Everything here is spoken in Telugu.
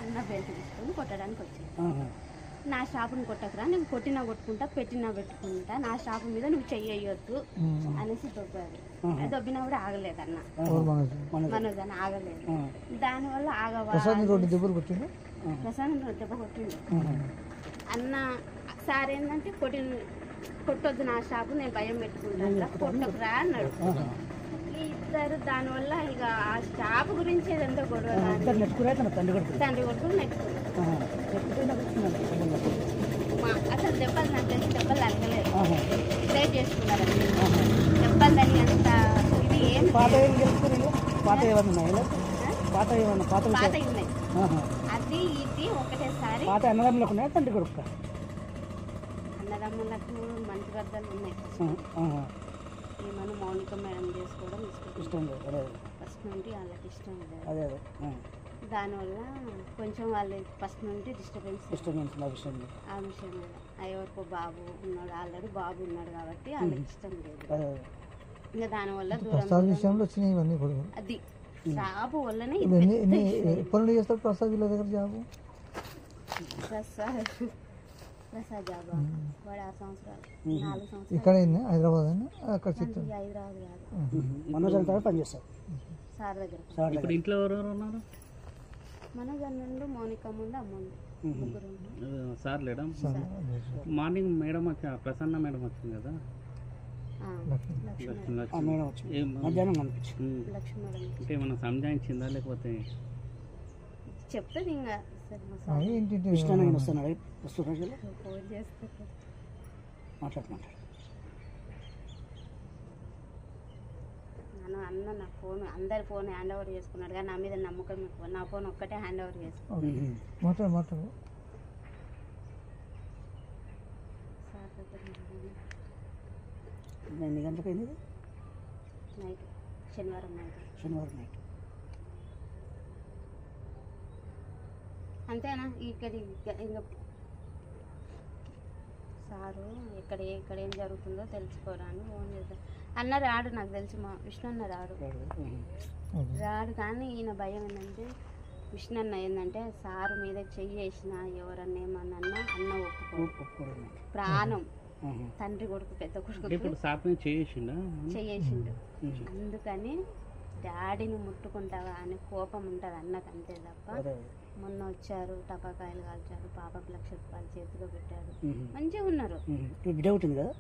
అన్న బెల్ట్ తీసుకొని కొట్టడానికి వచ్చింది. నా షాపుని కొట్టకురా, నేను కొట్టినా కొట్టుకుంటా, పెట్టినా పెట్టుకుంటా, నా షాపు మీద నువ్వు చెయ్యొద్దు అనేసి దొబ్బాడు. దొబ్బినా కూడా ఆగలేదు అన్న, మనోజ్ అని ఆగలేదు. దానివల్ల ప్రసాద్ దెబ్బ కొట్టిండు. అన్న సార్ ఏంటంటే కొట్టొద్దు నా షాపు, నేను భయం పెట్టుకుంటా, కొట్టకురా అన్నాడు. ఇద్దరు దానివల్ల ఇక ఆ షాపు గురించి ఏదంతా గొడవ, తండ్రి కొడుకులు నెట్టుకున్నారు. అసలు దెబ్బలు నాకు తెలిసి దెబ్బలు తగ్గలేదు, సేవ్ చేసుకున్నారు. దెబ్బలు తగ్గి అంత ఇది ఏం పాత ఉన్నాయి, అది ఇది ఒకటేసారి. అన్నదమ్ములకు మంచి వద్దలు ఉన్నాయి. ఏమన్నా మౌనిక మేడం చేసుకోవడం ఇష్టం లేదు, ఫస్ట్ నుండి వాళ్ళకి ఇష్టం లేదు. దానివల్ల కొంచెం వాళ్ళు ఫస్ట్ నుండి డిస్టర్బెన్స్ ఆ విషయం మీద. ఎవరికో బాబు ఉన్నాడు, ఆల్రెడీ బాబు ఉన్నాడు కాబట్టి వాళ్ళకి ఇష్టం లేదు. ఇంకా దానివల్ల అది జాబు వల్లనే ప్రసాద్ జాబ్ వాడు 6 సంవత్సరాలు 4 సంవత్సరాలు ఇక్కడ హైదరాబాద్ కాదు సార్ దగ్గర. ఇప్పుడు ఇంట్లో ఎవరెవరు ఉన్నారు? మనోజ్ అన్నుండు, మౌనిక ముందు, అమ్ముండు, ముగ్గురు. సార్ లేడా? మార్నింగ్ మేడం వచ్చి ప్రసన్న మేడం వచ్చింది కదా, అంటే ఏమన్నా సంజాయించిందా లేకపోతే చెప్తుంది ఇంకా అన్న నా ఫోన్ అందరి ఫోన్ హ్యాండ్ ఓవర్ చేసుకున్నాడు, కానీ నా మీద నమ్మకం ఎక్కువ. నా ఫోన్ ఒక్కటే హ్యాండ్ ఓవర్ చేసుకున్నాడు. ఎన్ని గంటలకు అయింది? నైట్, శనివారం నైట్. అంతేనా? ఇక్కడ ఇంకా సారు ఇక్కడ ఏం జరుగుతుందో తెలుసుకోరాని ఫోన్ చేద్దాం అన్న. రాడు, నాకు తెలిసి మా విష్ణు అన్న రాడు, కానీ ఈయన భయం ఏంటంటే విష్ణు అన్న ఏంటంటే సారు మీద చెయ్యేసిన ఎవరన్నా ఏమన్నా అన్న ఒప్పుకోడు. ప్రాణం తండ్రి కొడుకు, పెద్ద కొడుకు చెయ్యేసిండు. అందుకని డాడీని ముట్టుకుంటావా అనే కోపం ఉంటుంది అన్నకు, అంతే తప్ప. మొన్న వచ్చారు, టపాకాయలు కాల్చారు, పాపకు 1,00,000 రూపాయలు చేతిలో పెట్టాడు, మంచిగా ఉన్నారు.